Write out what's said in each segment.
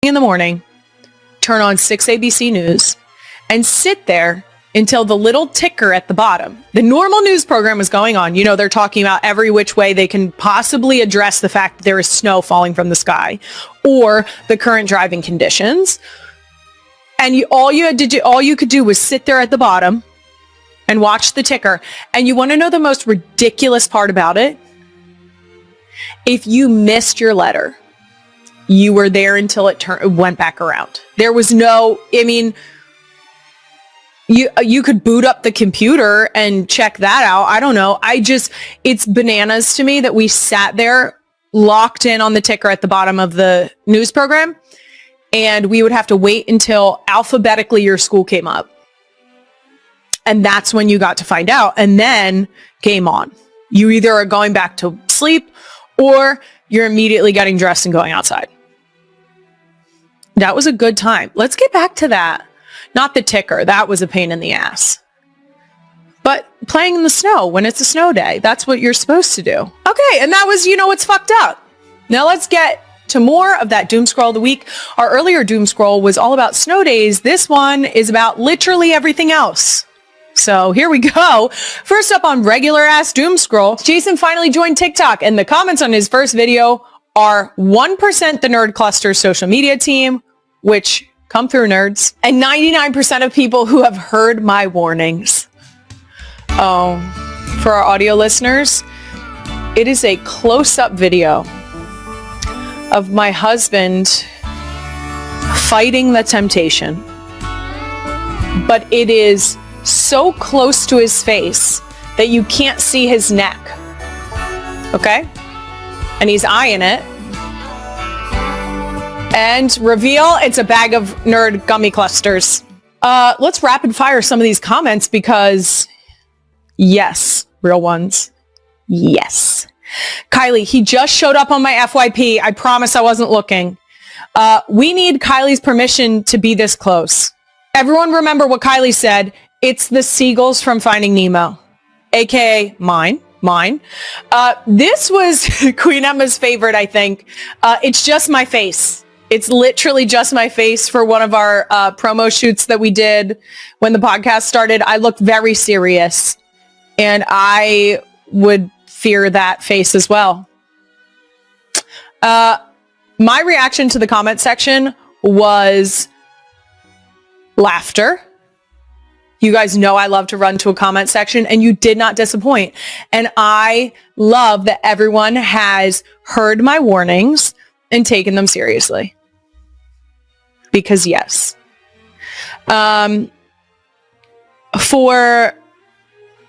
in the morning, turn on 6 ABC News, and sit there until the little ticker at the bottom, the normal news program is going on. You know, they're talking about every which way they can possibly address the fact that there is snow falling from the sky or the current driving conditions. And all you could do was sit there at the bottom and watch the ticker. And you want to know the most ridiculous part about it? If you missed your letter, you were there until it went back around. There was no, I mean, you could boot up the computer and check that out. I don't know. It's bananas to me that we sat there locked in on the ticker at the bottom of the news program, and we would have to wait until alphabetically your school came up. And that's when you got to find out. And then game on. You either are going back to sleep or you're immediately getting dressed and going outside. That was a good time. Let's get back to that. Not the ticker. That was a pain in the ass. But playing in the snow when it's a snow day. That's what you're supposed to do. Okay. And that was, what's fucked up. Now let's get to more of that doom scroll of the week. Our earlier doom scroll was all about snow days. This one is about literally everything else. So here we go. First up on regular ass doom scroll, Jason finally joined TikTok, and the comments on his first video are 1% the Nerd Cluster social media team, which come through, nerds, and 99% of people who have heard my warnings. Oh, for our audio listeners, it is a close-up video of my husband fighting the temptation, but it is so close to his face that you can't see his neck. Okay? And he's eyeing it. And reveal, it's a bag of nerd gummy clusters. Let's rapid fire some of these comments because yes, real ones. Yes. Kylie, he just showed up on my FYP. I promise I wasn't looking. We need Kylie's permission to be this close. Everyone remember what Kylie said. It's the seagulls from Finding Nemo, aka mine. This was Queen Emma's favorite, I think. It's just my face. It's literally just my face for one of our promo shoots that we did when the podcast started. I looked very serious, and I would fear that face as well. My reaction to the comment section was laughter. You guys know I love to run to a comment section, and you did not disappoint. And I love that everyone has heard my warnings and taken them seriously. Because yes. For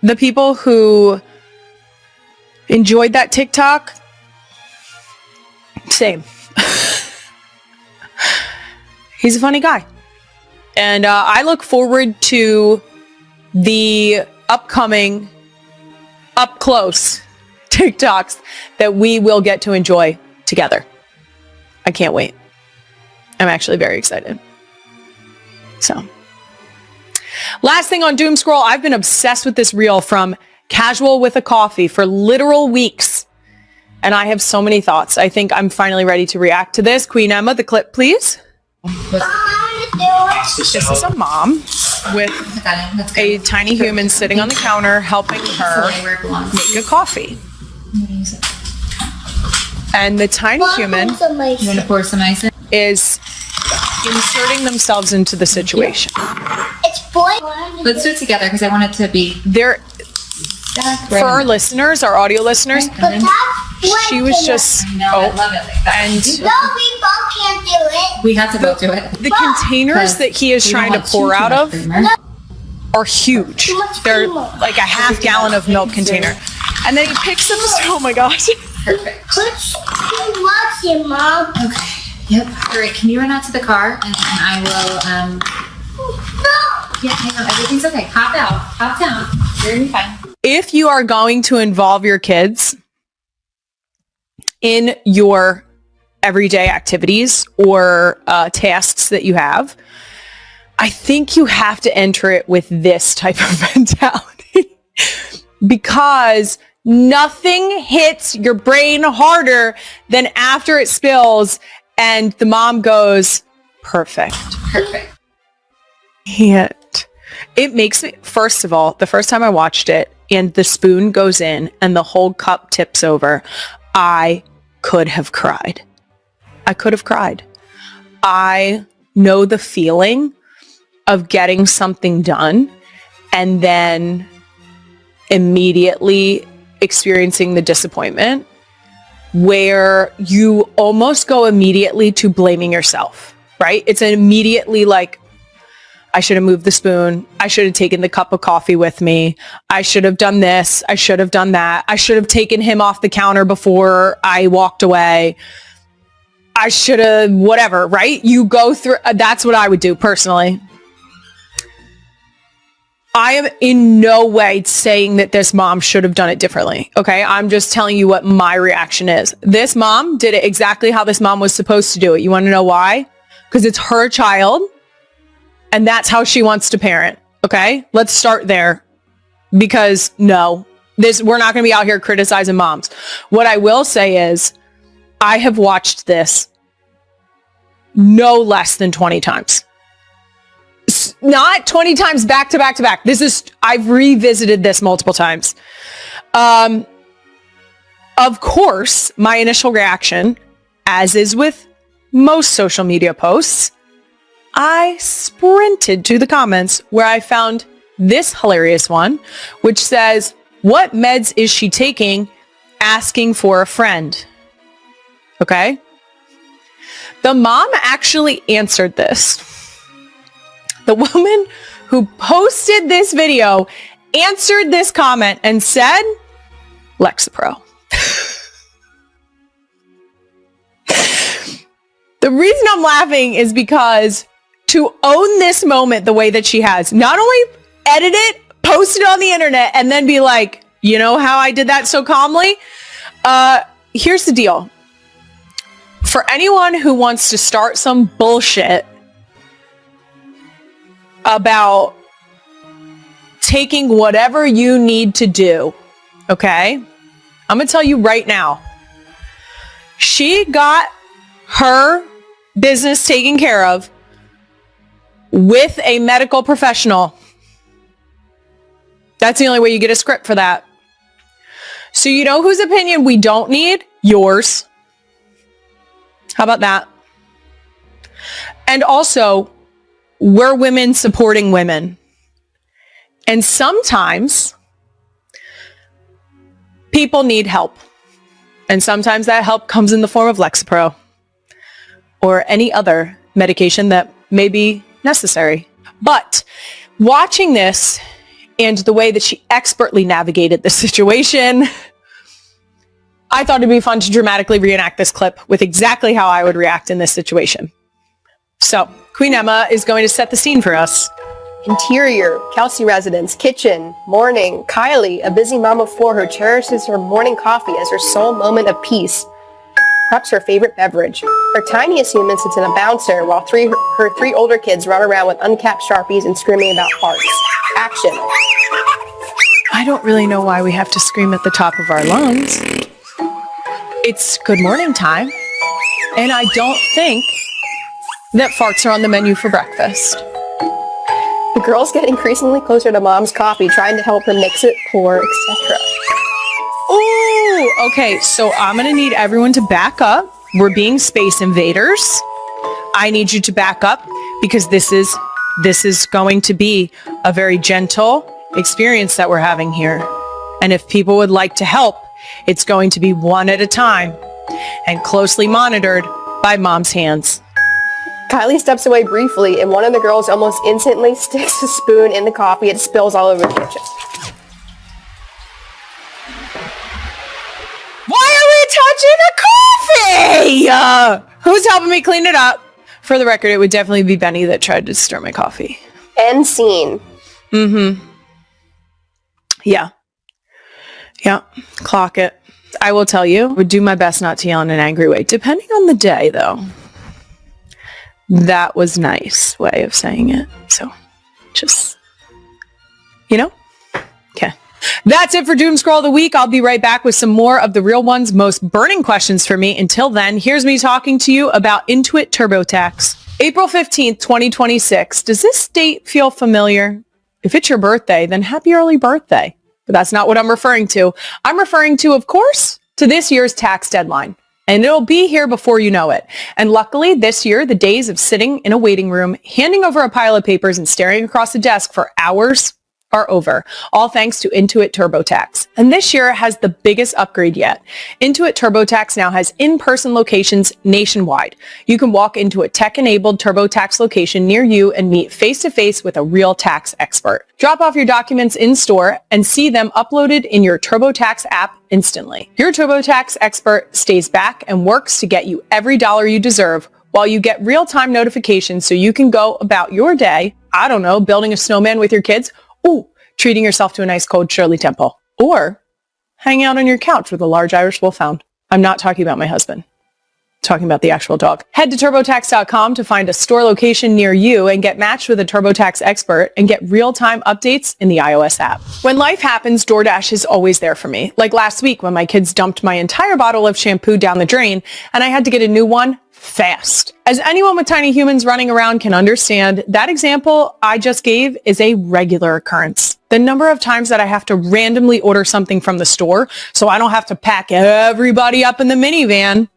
the people who enjoyed that TikTok, same. He's a funny guy. And I look forward to the upcoming, up close TikToks that we will get to enjoy together. I can't wait. I'm actually very excited. So, last thing on Doom Scroll, I've been obsessed with this reel from Casual with a Coffee for literal weeks. And I have so many thoughts. I think I'm finally ready to react to this. Queen Emma, the clip, please. This is a mom with a tiny human sitting on the counter helping her make a coffee. And the tiny human is inserting themselves into the situation. Let's do it together because I want it to be there. For our listeners, our audio listeners, she was just I love it like that. And no, we both can't do it. We have to both do it. The containers that he is trying to pour out of are huge. They're like a half gallon of milk container. And then he picks up, oh my gosh. Perfect. He loves you, Mom. Okay. Yep. All right. Can you run out to the car and then I will, No! Yeah, I know. Everything's okay. Hop out. Hop down. You're going to be fine. If you are going to involve your kids in your everyday activities or tasks that you have, I think you have to enter it with this type of mentality because nothing hits your brain harder than after it spills and the mom goes, perfect. Perfect. It makes me, first of all, the first time I watched it and the spoon goes in and the whole cup tips over, I could have cried. I know the feeling of getting something done and then immediately experiencing the disappointment where you almost go immediately to blaming yourself, right? It's immediately like, I should have moved the spoon. I should have taken the cup of coffee with me. I should have done this. I should have done that. I should have taken him off the counter before I walked away. I should have, whatever, right? You go through, that's what I would do personally. I am in no way saying that this mom should have done it differently. Okay. I'm just telling you what my reaction is. This mom did it exactly how this mom was supposed to do it. You want to know why? Because it's her child and that's how she wants to parent. Okay. Let's start there because no, we're not going to be out here criticizing moms. What I will say is I have watched this no less than 20 times. Not 20 times back to back to back. I've revisited this multiple times. Of course, my initial reaction, as is with most social media posts, I sprinted to the comments where I found this hilarious one, which says, "What meds is she taking? Asking for a friend." Okay. The mom actually answered this. The woman who posted this video answered this comment and said, Lexapro. The reason I'm laughing is because to own this moment the way that she has, not only edit it, post it on the internet, and then be like, you know how I did that so calmly? Here's the deal. For anyone who wants to start some bullshit about taking whatever you need to do, okay? I'm going to tell you right now. She got her business taken care of with a medical professional. That's the only way you get a script for that. So you know whose opinion we don't need? Yours. How about that? And also, we're women supporting women. And sometimes people need help. And sometimes that help comes in the form of Lexapro or any other medication that may be necessary. But watching this and the way that she expertly navigated the situation, I thought it'd be fun to dramatically reenact this clip with exactly how I would react in this situation. So Queen Emma is going to set the scene for us. Interior, Kelce residence, kitchen, morning. Kylie, a busy mom of four who cherishes her morning coffee as her sole moment of peace, preps her favorite beverage. Her tiniest human sits in a bouncer while her three older kids run around with uncapped Sharpies and screaming about farts. Action. I don't really know why we have to scream at the top of our lungs. It's good morning time, and I don't think that farts are on the menu for breakfast. The girls get increasingly closer to mom's coffee, trying to help her mix it, pour, etc. Ooh, okay, so I'm going to need everyone to back up. We're being space invaders. I need you to back up because this is going to be a very gentle experience that we're having here. And if people would like to help, it's going to be one at a time and closely monitored by mom's hands. Kylie steps away briefly, and one of the girls almost instantly sticks a spoon in the coffee. It spills all over the kitchen. Why are we touching the coffee? Who's helping me clean it up? For the record, it would definitely be Benny that tried to stir my coffee. End scene. Mm-hmm. Yeah. Yeah. Clock it. I will tell you, I would do my best not to yell in an angry way, depending on the day, though. That was nice way of saying it. So just, okay. That's it for Doom Scroll of the Week. I'll be right back with some more of the real ones, most burning questions for me. Until then, here's me talking to you about Intuit TurboTax. April 15th, 2026. Does this date feel familiar? If it's your birthday, then happy early birthday. But that's not what I'm referring to. I'm referring to, of course, to this year's tax deadline. And it'll be here before you know it. And luckily, this year, the days of sitting in a waiting room, handing over a pile of papers and staring across the desk for hours are over, all thanks to Intuit TurboTax. And this year has the biggest upgrade yet. Intuit TurboTax now has in-person locations nationwide. You can walk into a tech-enabled TurboTax location near you and meet face-to-face with a real tax expert. Drop off your documents in-store and see them uploaded in your TurboTax app instantly. Your TurboTax expert stays back and works to get you every dollar you deserve while you get real-time notifications so you can go about your day, I don't know, building a snowman with your kids, treating yourself to a nice cold Shirley Temple, or hanging out on your couch with a large Irish Wolfhound. I'm not talking about my husband. I'm talking about the actual dog. Head to TurboTax.com to find a store location near you and get matched with a TurboTax expert and get real-time updates in the iOS app. When life happens, DoorDash is always there for me. Like last week when my kids dumped my entire bottle of shampoo down the drain and I had to get a new one fast. As anyone with tiny humans running around can understand, that example I just gave is a regular occurrence. The number of times that I have to randomly order something from the store so I don't have to pack everybody up in the minivan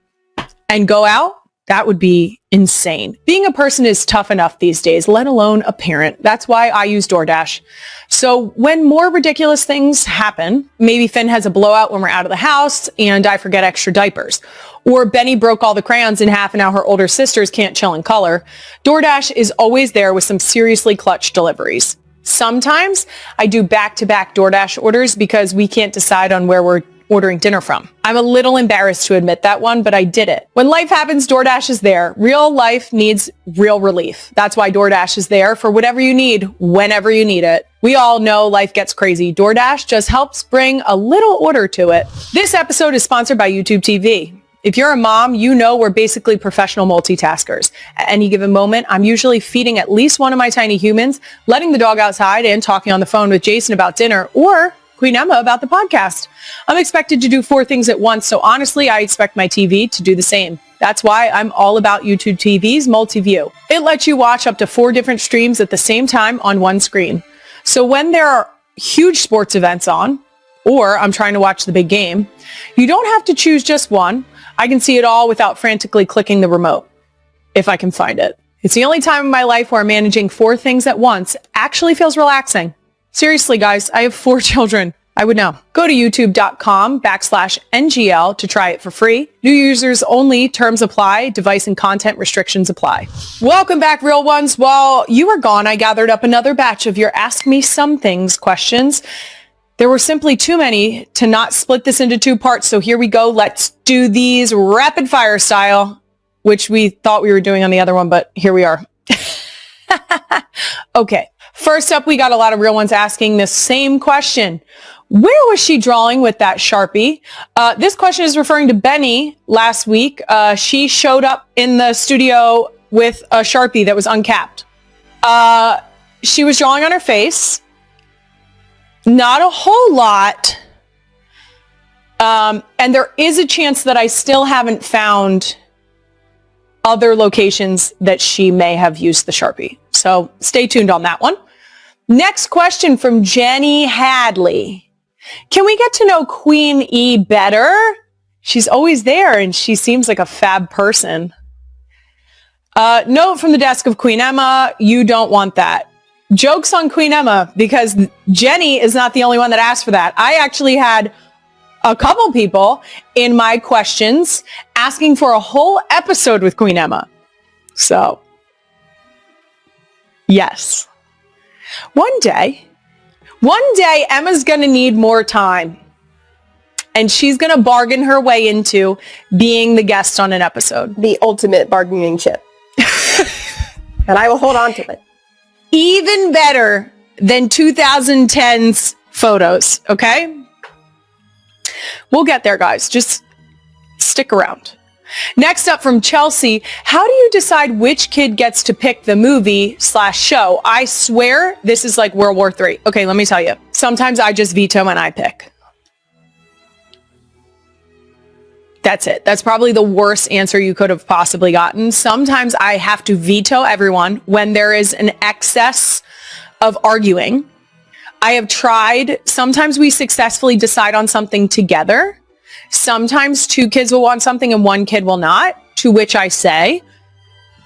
and go out, that would be insane. Being a person is tough enough these days, let alone a parent. That's why I use DoorDash. So when more ridiculous things happen, maybe Finn has a blowout when we're out of the house and I forget extra diapers, or Benny broke all the crayons in half and now her older sisters can't chill in color, DoorDash is always there with some seriously clutch deliveries. Sometimes I do back-to-back DoorDash orders because we can't decide on where we're ordering dinner from. I'm a little embarrassed to admit that one, but I did it. When life happens, DoorDash is there. Real life needs real relief. That's why DoorDash is there for whatever you need, whenever you need it. We all know life gets crazy. DoorDash just helps bring a little order to it. This episode is sponsored by YouTube TV. If you're a mom, you know we're basically professional multitaskers. At any given moment, I'm usually feeding at least one of my tiny humans, letting the dog outside, and talking on the phone with Jason about dinner, or Queen Emma about the podcast. I'm expected to do 4 things at once, so honestly, I expect my TV to do the same. That's why I'm all about YouTube TV's multi-view. It lets you watch up to 4 different streams at the same time on one screen. So when there are huge sports events on, or I'm trying to watch the big game, you don't have to choose just one. I can see it all without frantically clicking the remote, if I can find it. It's the only time in my life where managing 4 things at once actually feels relaxing. Seriously, guys, I have 4 children. I would know. Go to youtube.com/NGL to try it for free. New users only. Terms apply. Device and content restrictions apply. Welcome back, real ones. While you were gone, I gathered up another batch of your Ask Me Some Things questions. There were simply too many to not split this into 2 parts, so here we go. Let's do these rapid fire style, which we thought we were doing on the other one, but here we are. Okay. First up, we got a lot of real ones asking the same question. Where was she drawing with that Sharpie? This question is referring to Benny last week. She showed up in the studio with a Sharpie that was uncapped. She was drawing on her face. Not a whole lot. And there is a chance that I still haven't found other locations that she may have used the Sharpie. So stay tuned on that one. Next question from Jenny Hadley. Can we get to know Queen E better? She's always there and she seems like a fab person. Note from the desk of Queen Emma, you don't want that. Jokes on Queen Emma, because Jenny is not the only one that asked for that. I actually had a couple people in my questions asking for a whole episode with Queen Emma. So, yes. One day, Emma's going to need more time. And she's going to bargain her way into being the guest on an episode. The ultimate bargaining chip. And I will hold on to it. Even better than 2010's photos, okay? We'll get there, guys. Just stick around. Next up from Chelsea, how do you decide which kid gets to pick the movie/show? I swear this is like World War III. Okay, let me tell you. Sometimes I just veto and I pick. That's it. That's probably the worst answer you could have possibly gotten. Sometimes I have to veto everyone when there is an excess of arguing. I have tried. Sometimes we successfully decide on something together. Sometimes two kids will want something and one kid will not, to which I say,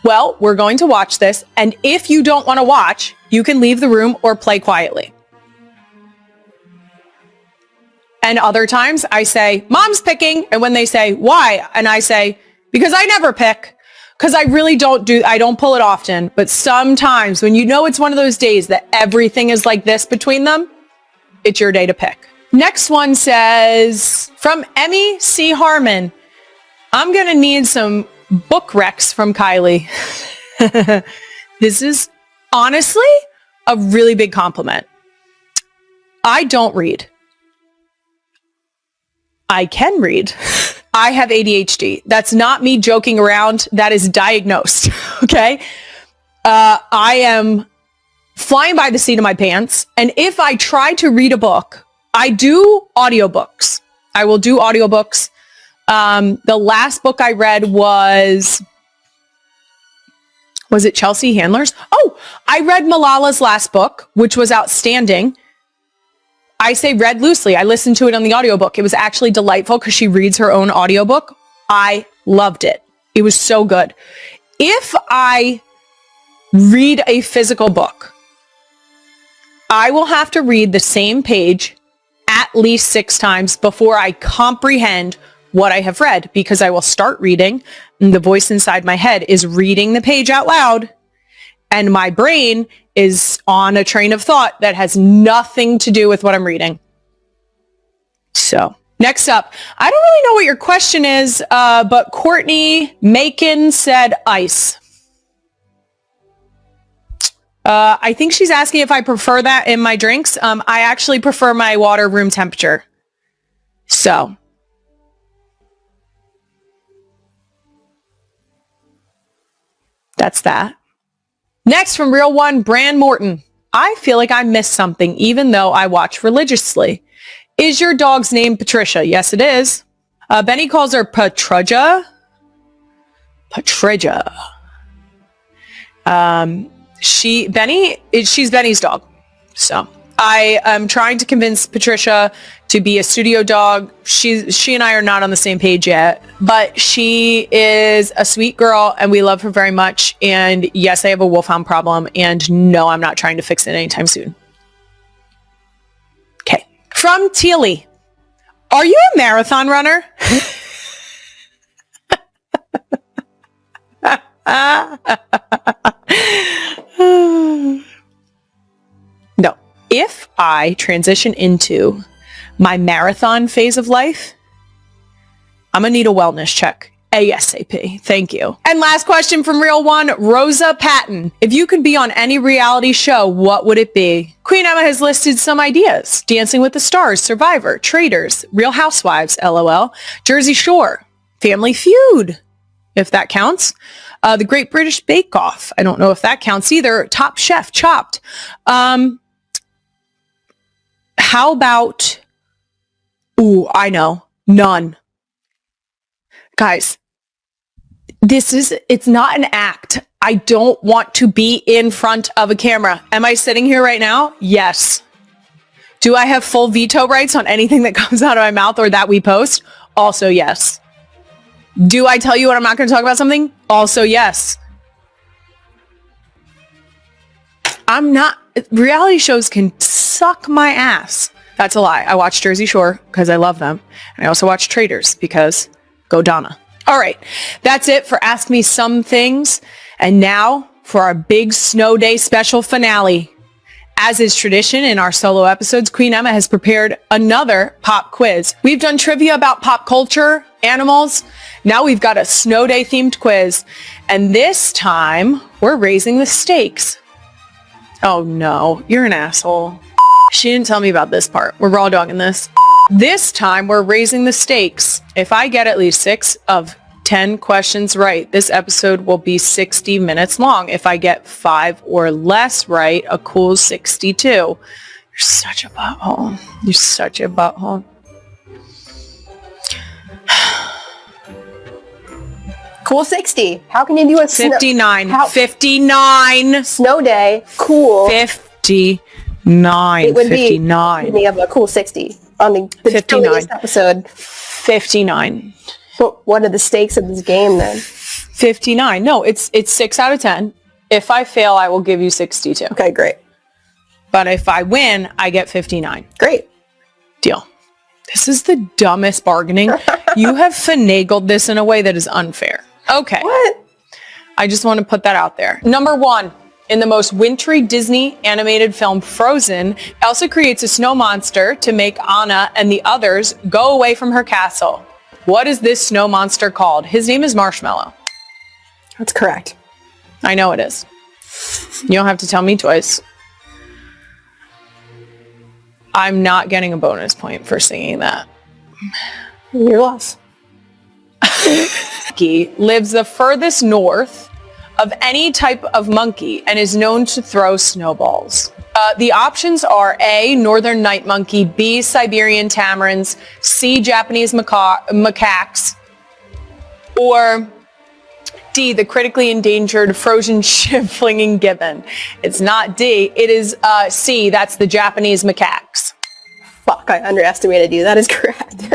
well, we're going to watch this. And if you don't want to watch, you can leave the room or play quietly. And other times I say, mom's picking. And when they say, why? And I say, because I never pick. Because I really I don't pull it often. But sometimes when you know it's one of those days that everything is like this between them, it's your day to pick. Next one says, from Emmy C. Harmon, I'm going to need some book recs from Kylie. This is honestly a really big compliment. I don't read. I can read. I have ADHD. That's not me joking around. That is diagnosed. Okay. I am flying by the seat of my pants. And if I try to read a book, I do audiobooks. I will do audiobooks. The last book I read was it Chelsea Handler's? Oh, I read Malala's last book, which was outstanding. I say read loosely. I listened to it on the audiobook. It was actually delightful because she reads her own audiobook. I loved it. It was so good. If I read a physical book, I will have to read the same page at least 6 times before I comprehend what I have read, because I will start reading and the voice inside my head is reading the page out loud and my brain is on a train of thought that has nothing to do with what I'm reading. So next up, I don't really know what your question is, but Courtney Macon said ice. I think she's asking if I prefer that in my drinks. I actually prefer my water room temperature. So that's that. Next from Real One, Bran Morton. I feel like I missed something even though I watch religiously. Is your dog's name Patricia? Yes, it is. Benny calls her Patruja. She's Benny's dog. So I am trying to convince Patricia to be a studio dog. She and I are not on the same page yet, but she is a sweet girl and we love her very much. And yes, I have a wolfhound problem and no, I'm not trying to fix it anytime soon. Okay. From Teely. Are you a marathon runner? No. If I transition into my marathon phase of life, I'm going to need a wellness check. ASAP. Thank you. And last question from Real One, Rosa Patton. If you could be on any reality show, what would it be? Queen Emma has listed some ideas. Dancing with the Stars, Survivor, Traitors, Real Housewives, LOL, Jersey Shore, Family Feud, if that counts. The Great British Bake Off. I don't know if that counts either. Top Chef, Chopped. How about, I know, none. Guys, it's not an act. I don't want to be in front of a camera. Am I sitting here right now? Yes. Do I have full veto rights on anything that comes out of my mouth or that we post? Also, yes. Do I tell you when I'm not going to talk about something? Also, yes. Reality shows can suck my ass. That's a lie. I watch Jersey Shore because I love them. And I also watch Traitors because go Donna. All right. That's it for Ask Me Some Things. And now for our big snow day special finale. As is tradition in our solo episodes, Queen Emma has prepared another pop quiz. We've done trivia about pop culture, animals. Now we've got a snow day themed quiz. And this time we're raising the stakes. Oh no, you're an asshole. She didn't tell me about this part. We're raw dogging this. This time we're raising the stakes. If I get at least 6 of 10 questions right, this episode will be 60 minutes long. If I get 5 or less right, a cool 62. You're such a butthole. You're such a butthole. Cool 60. How can you do a 59. How- 59. snow day? Cool. 59. It would 59. be of a cool 60 on the 59 chilliest episode. 59. What are the stakes of this game then? 59. No, it's 6 out of 10. If I fail, I will give you 62. Okay, great. But if I win, I get 59. Great. Deal. This is the dumbest bargaining. You have finagled this in a way that is unfair. Okay. What? I just want to put that out there. Number 1. In the most wintry Disney animated film Frozen, Elsa creates a snow monster to make Anna and the others go away from her castle. What is this snow monster called? His name is Marshmallow. That's correct. I know it is. You don't have to tell me twice. I'm not getting a bonus point for singing that. Your loss. Monkey lives the furthest north of any type of monkey and is known to throw snowballs. The options are A, northern night monkey, B, Siberian tamarins, C, Japanese macaques, or D, the critically endangered frozen ship-flinging gibbon. It's not D, it is C, that's the Japanese macaques. Fuck, I underestimated you. That is correct.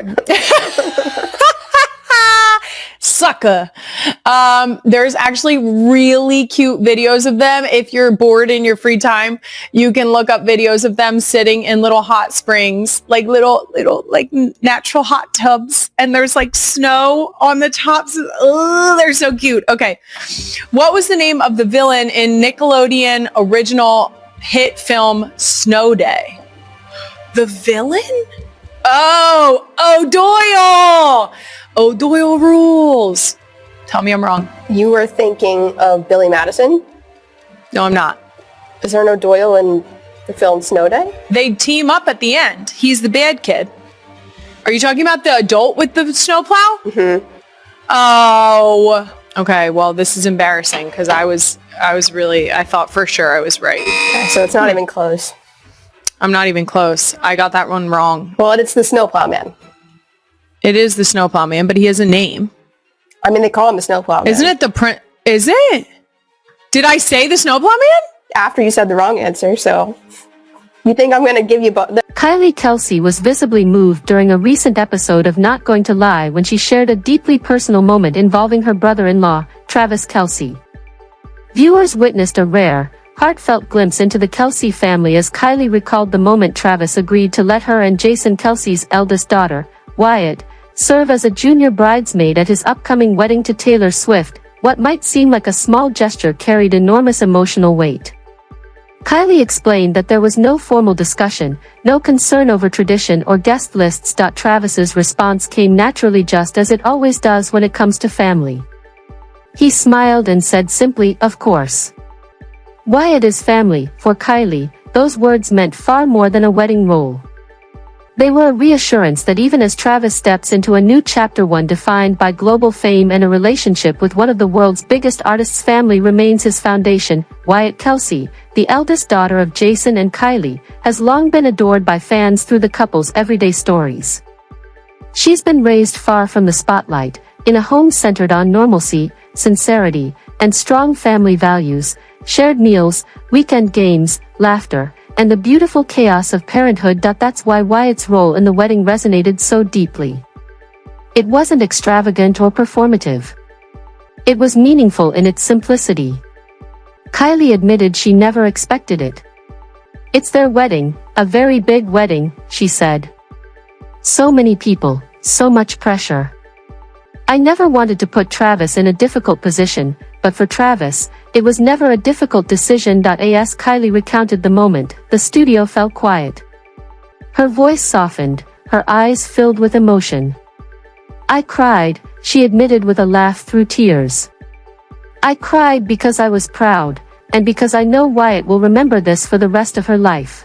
Sucker. There's actually really cute videos of them. If you're bored in your free time, you can look up videos of them sitting in little hot springs, like little like natural hot tubs. And there's like snow on the tops. Ugh, they're so cute. Okay. What was the name of the villain in Nickelodeon original hit film Snow Day? The villain? Oh, O'Doyle. O'Doyle rules. Tell me I'm wrong. You were thinking of Billy Madison? No, I'm not. Is there no Doyle in the film Snow Day? They team up at the end. He's the bad kid. Are you talking about the adult with the snowplow? Mm-hmm. Oh. Okay, well, this is embarrassing because I thought for sure I was right. Okay, so it's not even close. I'm not even close. I got that one wrong. Well, it's the Snowplow Man. It is the Snowplow Man, but he has a name. I mean, they call him the Snowplow Man. Isn't it the Is it? Did I say the Snowplow Man? After you said the wrong answer, so you think I'm going to give you Kylie Kelce was visibly moved during a recent episode of Not Going to Lie when she shared a deeply personal moment involving her brother-in-law, Travis Kelce. Viewers witnessed a rare, heartfelt glimpse into the Kelce family as Kylie recalled the moment Travis agreed to let her and Jason Kelce's eldest daughter, Wyatt, serve as a junior bridesmaid at his upcoming wedding to Taylor Swift. What might seem like a small gesture carried enormous emotional weight. Kylie explained that there was no formal discussion, no concern over tradition or guest lists. Travis's response came naturally, just as it always does when it comes to family. He smiled and said simply, "Of course." Wyatt is family. For Kylie, those words meant far more than a wedding role. They were a reassurance that even as Travis steps into a new chapter, one defined by global fame and a relationship with one of the world's biggest artists, family remains his foundation. Wyatt Kelce, the eldest daughter of Jason and Kylie, has long been adored by fans through the couple's everyday stories. She's been raised far from the spotlight, in a home centered on normalcy, sincerity, and strong family values, shared meals, weekend games, laughter, and the beautiful chaos of parenthood. That's why Wyatt's role in the wedding resonated so deeply. It wasn't extravagant or performative. It was meaningful in its simplicity. Kylie admitted she never expected it. "It's their wedding, a very big wedding," she said. "So many people, so much pressure. I never wanted to put Travis in a difficult position, but for Travis, it was never a difficult decision." As Kylie recounted the moment, the studio fell quiet. Her voice softened, her eyes filled with emotion. "I cried," she admitted with a laugh through tears. "I cried because I was proud, and because I know Wyatt will remember this for the rest of her life."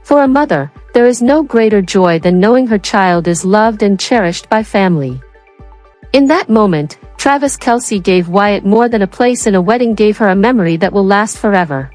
For a mother, there is no greater joy than knowing her child is loved and cherished by family. In that moment, Travis Kelce gave Wyatt more than a place in a wedding, gave her a memory that will last forever.